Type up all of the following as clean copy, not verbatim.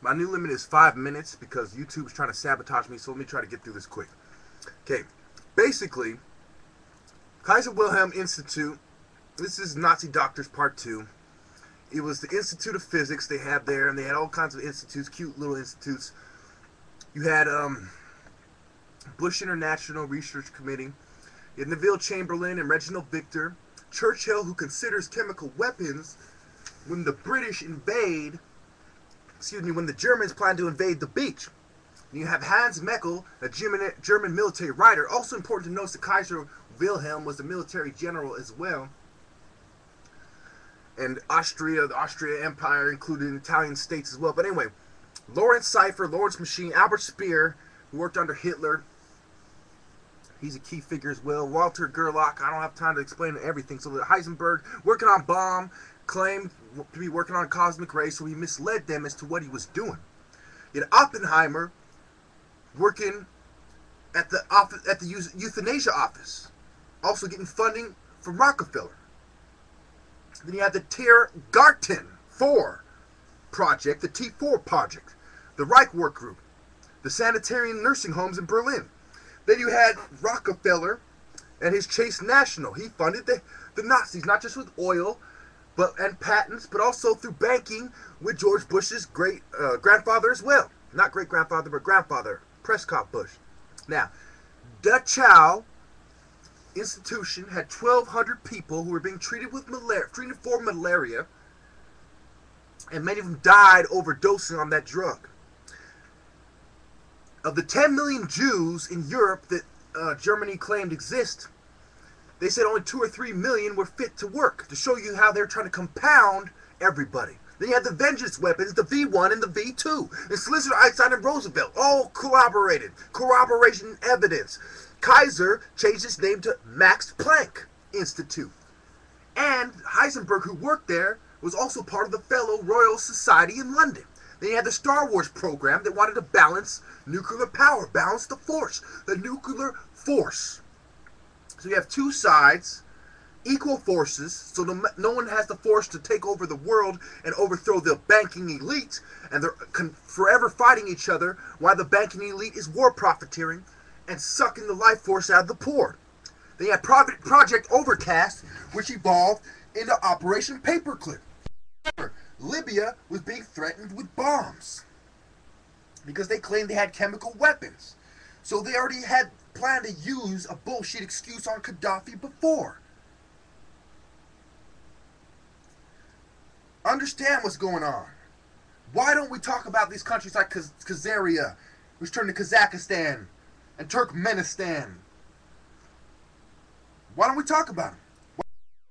My new limit is 5 minutes because YouTube's trying to sabotage me, so let me try to get through this quick. Okay, basically, Kaiser Wilhelm Institute, this is Nazi Doctors Part 2. It was the Institute of Physics they had there, and they had all kinds of institutes, cute little institutes. You had Bush International Research Committee. You had Neville Chamberlain and Reginald Victor. Churchill, who considers chemical weapons when the British invade, when the Germans plan to invade the beach. And you have Hans Meckel, a German military writer. Also important to note that Kaiser Wilhelm was a military general as well. And Austria, the Austria Empire, included Italian states as well. But anyway, Lawrence Cypher, Lawrence Machine, Albert Speer, who worked under Hitler. He's a key figure as well. Walter Gerlach, I don't have time to explain everything. So Heisenberg, working on bomb, claimed to be working on cosmic rays, so he misled them as to what he was doing. You had Oppenheimer working at the euthanasia office, also getting funding from Rockefeller. Then you have the Tiergarten 4 project, the T4 project, the Reich Work Group, the sanitarian nursing homes in Berlin. Then you had Rockefeller and his Chase National. He funded the Nazis, not just with oil and patents, but also through banking with George Bush's great grandfather as well. Not great-grandfather, but grandfather, Prescott Bush. Now, Dachau institution had 1,200 people who were being treated for malaria, and many of them died overdosing on that drug. Of the 10 million Jews in Europe that Germany claimed exist, they said only 2 or 3 million were fit to work, to show you how they're trying to compound everybody. Then you had the vengeance weapons, the V1 and the V2. And Solicitor Einstein and Roosevelt all collaborated. Corroboration evidence. Kaiser changed its name to Max Planck Institute. And Heisenberg, who worked there, was also part of the Fellow Royal Society in London. Then you had the Star Wars program that wanted to balance nuclear power, balance the force, the nuclear force. So you have two sides, equal forces, so no one has the force to take over the world and overthrow the banking elite, and they're forever fighting each other while the banking elite is war profiteering and sucking the life force out of the poor. Then you had Project Overcast, which evolved into Operation Paperclip. Libya was being threatened with bombs because they claimed they had chemical weapons. So they already had planned to use a bullshit excuse on Gaddafi before. Understand what's going on. Why don't we talk about these countries like Khazaria, which turned to Kazakhstan, and Turkmenistan? Why don't we talk about them?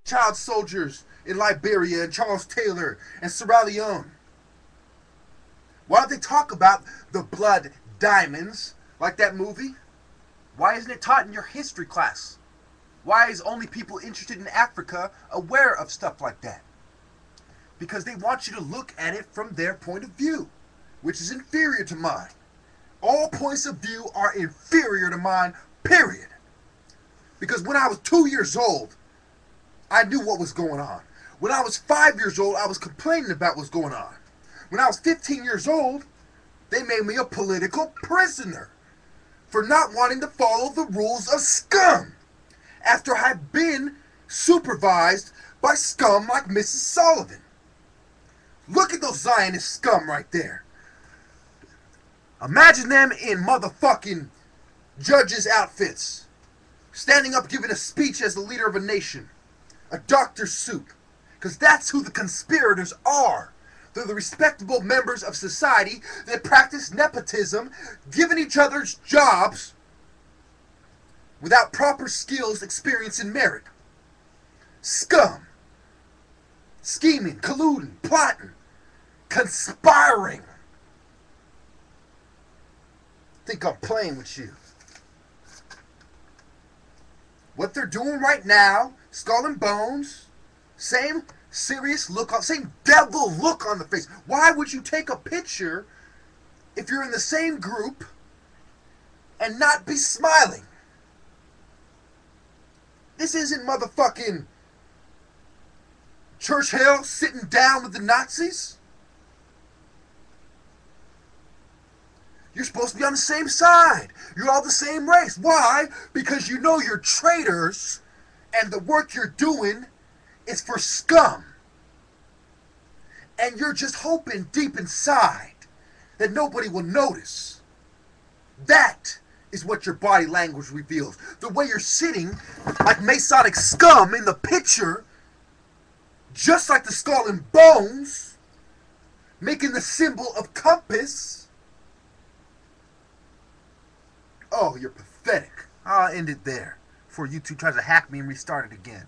Child soldiers in Liberia and Charles Taylor and Sierra Leone. Why don't they talk about the blood diamonds like that movie? Why isn't it taught in your history class? Why is only people interested in Africa aware of stuff like that? Because they want you to look at it from their point of view, which is inferior to mine. All points of view are inferior to mine, period. Because when I was 2 years old, I knew what was going on. When I was 5 years old, I was complaining about what's going on. When I was 15 years old, they made me a political prisoner for not wanting to follow the rules of scum after I had been supervised by scum like Mrs. Sullivan. Look at those Zionist scum right there. Imagine them in motherfucking judges' outfits, standing up giving a speech as the leader of a nation. A doctor's suit. Because that's who the conspirators are. They're the respectable members of society that practice nepotism, giving each other jobs without proper skills, experience, and merit. Scum. Scheming, colluding, plotting, conspiring. Think I'm playing with you. What they're doing right now, Skull and Bones, same serious look on, same devil look on the face. Why would you take a picture if you're in the same group and not be smiling? This isn't motherfucking Churchill sitting down with the Nazis. You're supposed to be on the same side. You're all the same race. Why? Because you know you're traitors, and the work you're doing is for scum. And you're just hoping deep inside that nobody will notice. That is what your body language reveals. The way you're sitting like Masonic scum in the picture, just like the skull and bones, making the symbol of compass. Oh, you're pathetic. I'll end it there before YouTube tries to hack me and restart it again.